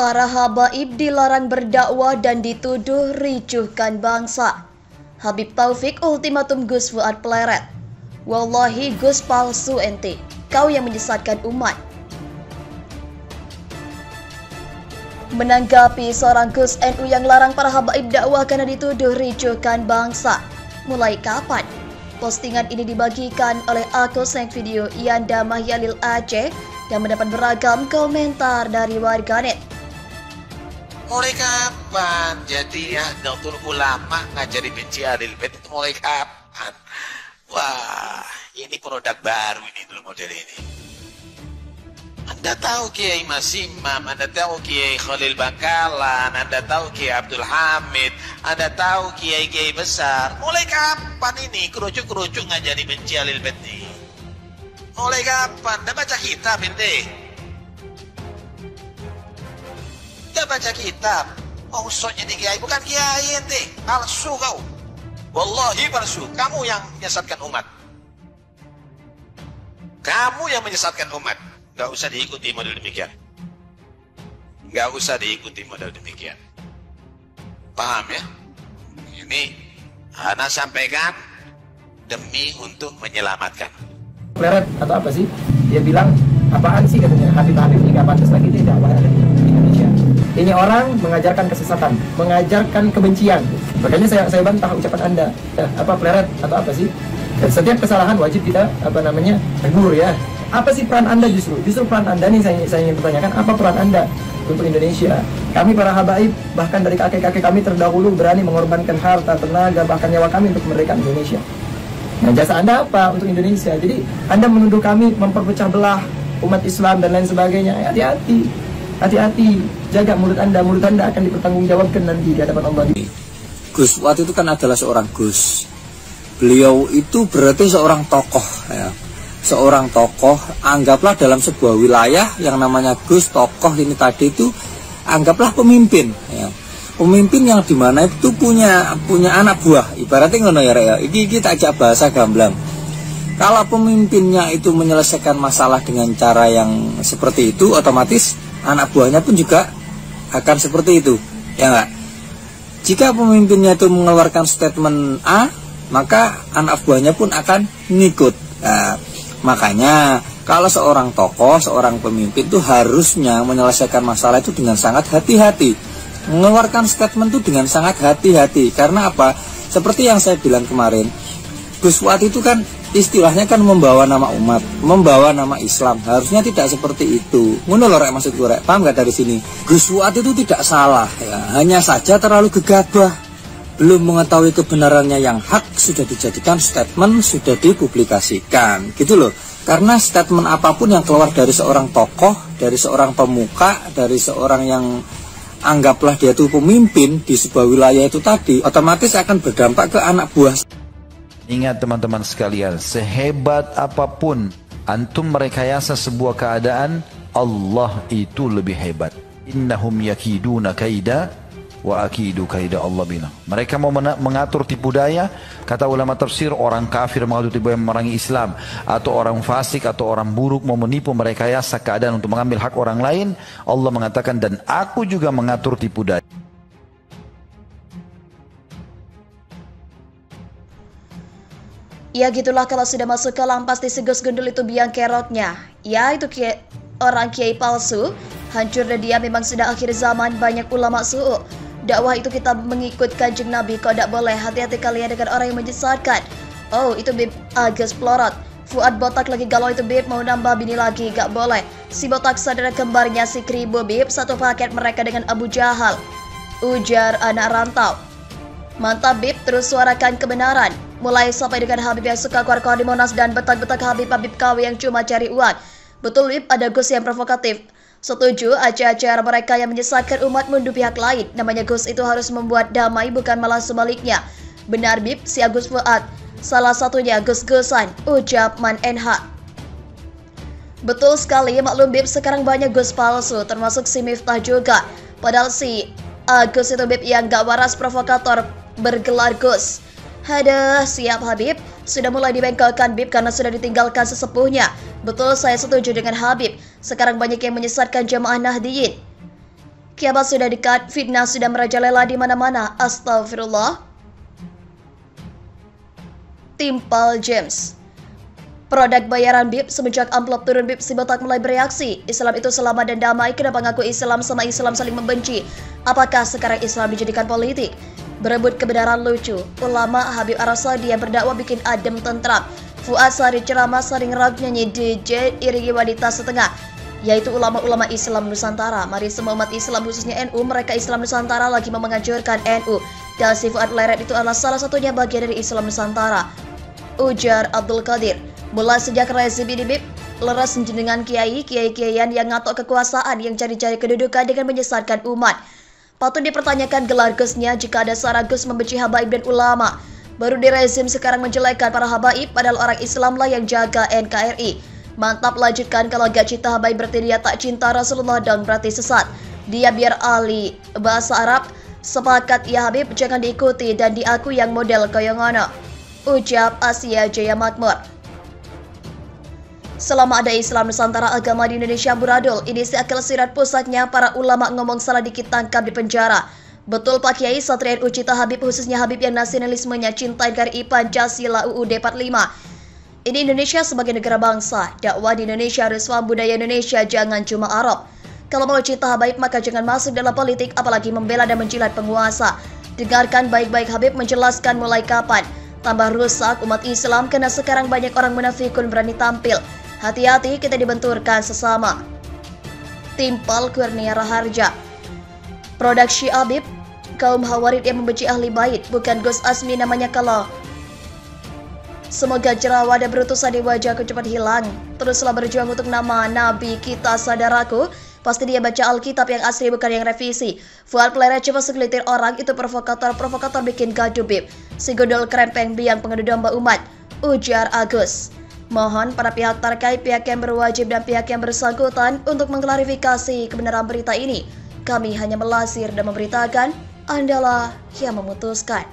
Para habaib dilarang berdakwah dan dituduh ricuhkan bangsa. Habib Taufik ultimatum Gus Fuad Pleret. Wallahi Gus palsu ente, kau yang menyesatkan umat. Menanggapi seorang Gus NU yang larang para habaib dakwah karena dituduh ricuhkan bangsa. Mulai kapan? Postingan ini dibagikan oleh akun Snack Video Yanda Mahyalil Aceh dan mendapat beragam komentar dari warganet. Mulai kapan jadi Nahdlatul Ulama ngajari benci Ahlul Bait itu mulai kapan? Wah, ini produk baru ini dulu model ini. Anda tahu Kiai Mas Imam, Anda tahu Kiai Khalil Bangkalan, Anda tahu Kiai Abdul Hamid, Anda tahu Kiai-Kiai besar. Mulai kapan ini kerucuk-kerucuk ngajari benci Ahlul Bait ini? Mulai kapan? Anda baca kitab ente? Anda baca kitab? Oh, usutnya di Kiai, bukan Kiai ente. Palsu kau. Wallahi palsu. Kamu yang menyesatkan umat. Kamu yang menyesatkan umat. Gak usah diikuti model demikian. Gak usah diikuti model demikian. Paham ya? Ini Ana sampaikan demi untuk menyelamatkan. Pleret atau apa sih? Dia bilang, apaan sih katanya Habib ini gak pantas lagi dia dakwah di Indonesia. Ini orang mengajarkan kesesatan, mengajarkan kebencian. Makanya saya bantah ucapan Anda. Apa Pleret atau apa sih? Dan setiap kesalahan wajib kita tegur ya. Apa sih peran Anda justru? Justru peran Anda nih saya ingin pertanyakan, apa peran Anda untuk Indonesia? Kami para habaib, bahkan dari kakek-kakek kami terdahulu berani mengorbankan harta, tenaga, bahkan nyawa kami untuk kemerdekaan Indonesia. Nah, jasa Anda apa untuk Indonesia? Jadi Anda menuduh kami memperpecah belah umat Islam dan lain sebagainya. Hati-hati, hati-hati. Jaga mulut Anda akan dipertanggungjawabkan nanti di hadapan Allah. Gus Fuad itu kan adalah seorang Gus. Beliau itu berarti seorang tokoh ya. Seorang tokoh, anggaplah dalam sebuah wilayah yang namanya Gus, tokoh ini tadi itu anggaplah pemimpin ya. Pemimpin yang dimana itu punya anak buah, ibaratnya ngono ya Rek ya. Iki tak ajak bahasa gamblang. Kalau pemimpinnya itu menyelesaikan masalah dengan cara yang seperti itu, otomatis anak buahnya pun juga akan seperti itu, ya enggak? Jika pemimpinnya itu mengeluarkan statement A, maka anak buahnya pun akan ngikut. Nah, makanya kalau seorang tokoh, seorang pemimpin itu harusnya menyelesaikan masalah itu dengan sangat hati-hati. Mengeluarkan statement itu dengan sangat hati-hati. Karena apa? Seperti yang saya bilang kemarin, Gus Fuad itu kan istilahnya kan membawa nama umat, membawa nama Islam. Harusnya tidak seperti itu. Ngono lho Rek, maksudku Rek. Paham gak dari sini? Gus Fuad itu tidak salah ya. Hanya saja terlalu gegabah. Belum mengetahui kebenarannya yang hak, sudah dijadikan statement, sudah dipublikasikan. Gitu loh. Karena statement apapun yang keluar dari seorang tokoh, dari seorang pemuka, dari seorang yang anggaplah dia itu pemimpin di sebuah wilayah itu tadi, otomatis akan berdampak ke anak buah. Ingat teman-teman sekalian, sehebat apapun antum merekayasa sebuah keadaan, Allah itu lebih hebat. Innahum yakiduna kaida wa akidu kaida Allah bina. Mereka mau mengatur tipu daya, kata ulama tafsir, orang kafir mengatur tipu daya memerangi Islam, atau orang fasik atau orang buruk mau menipu merekayasa keadaan untuk mengambil hak orang lain. Allah mengatakan, dan aku juga mengatur tipu daya. Ya gitulah, kalau sudah masuk kolam pasti segus gundul itu biang keroknya. Ya itu orang kiai palsu, hancur dan dia memang sudah akhir zaman, banyak ulama su'u. Dakwah itu kita mengikut kanjeng Nabi, kok tidak boleh. Hati-hati kalian dengan orang yang menyesatkan. Oh itu Bib Agus Plorot. Fuad botak lagi galau itu Bib, mau nambah bini lagi, gak boleh. Si botak saudara kembarnya si Kribo Bib, satu paket mereka dengan Abu Jahal, ujar anak rantau. Mantap Bib, terus suarakan kebenaran. Mulai sampai dengan Habib yang suka keluar-keluar di Monas dan betak-betak Habib-Habib KW yang cuma cari uang. Betul Bib, ada Gus yang provokatif. Setuju, acara mereka yang menyesatkan umat mundur pihak lain. Namanya Gus itu harus membuat damai, bukan malah sebaliknya. Benar Bib, si Agus Fuad. Salah satunya Gus-Gusan, ucap Man NH. Betul sekali, maklum Bib, sekarang banyak Gus palsu, termasuk si Miftah juga. Padahal si Agus itu Bib yang gak waras, provokator, bergelar Gus. Hadah, siap Habib. Sudah mulai dibengkelkan Bib karena sudah ditinggalkan sesepuhnya. Betul, saya setuju dengan Habib. Sekarang banyak yang menyesatkan jamaah Nahdiyin. Kiamat sudah dekat, fitnah sudah merajalela di mana-mana. Astagfirullah. Timpal James. Produk bayaran BIP semenjak amplop turun BIP si botak mulai bereaksi. Islam itu selamat dan damai, kenapa ngaku Islam sama Islam saling membenci? Apakah sekarang Islam dijadikan politik? Berebut kebenaran lucu. Ulama Habib Arasadi yang berdakwah bikin adem tentram. Fuad Sari ceramah saring rap nyanyi DJ iringi wanita setengah, yaitu ulama-ulama Islam Nusantara. Mari semua umat Islam khususnya NU, mereka Islam Nusantara lagi menghancurkan NU. Dan si Fuad Leret itu adalah salah satunya bagian dari Islam Nusantara. Ujar Abdul Qadir. Mulai sejak rezim ini BIP, leres dengan kiai-kiaian yang ngatok kekuasaan yang cari-cari kedudukan dengan menyesatkan umat. Patut dipertanyakan gelar Gusnya jika ada syarat Gus membenci habaib dan ulama. Baru di rezim sekarang menjelekkan para habaib, padahal orang Islam lah yang jaga NKRI. Mantap, lanjutkan. Kalau gak cinta habaib berarti dia tak cinta Rasulullah dan berarti sesat. Dia biar ahli bahasa Arab. Sepakat ya Habib, jangan diikuti dan diaku yang model koyongono. Ucap Asia Jaya Makmur. Selama ada Islam Nusantara, agama di Indonesia buradul. Ini si akal sirat pusatnya, para ulama ngomong salah dikit tangkap di penjara. Betul Pak Kiai, Satria NU Cita Habib, khususnya Habib yang nasionalismenya cinta NKRI Pancasila UUD 45. Ini Indonesia sebagai negara bangsa. Dakwah di Indonesia harus paham budaya Indonesia, jangan cuma Arab. Kalau mau cinta Habib maka jangan masuk dalam politik, apalagi membela dan menjilat penguasa. Dengarkan baik-baik Habib menjelaskan mulai kapan. Tambah rusak umat Islam karena sekarang banyak orang munafikun berani tampil. Hati-hati, kita dibenturkan sesama. Timpal Kurnia Raharja. Produk Syiah BIP, kaum Hawarid yang membenci ahli bait, bukan Gus Asmi namanya kalau. Semoga jerawat dan berutusan di wajahku cepat hilang. Teruslah berjuang untuk nama Nabi kita, saudaraku. Pasti dia baca Alkitab yang asli bukan yang revisi. Fuad peleret cuma segelintir orang, itu provokator bikin gaduh BIP. Si godol krempeng biang pengedu domba umat. Ujar Agus. Mohon para pihak terkait, pihak yang berwajib dan pihak yang bersangkutan untuk mengklarifikasi kebenaran berita ini. Kami hanya melasir dan memberitakan, Andalah yang memutuskan.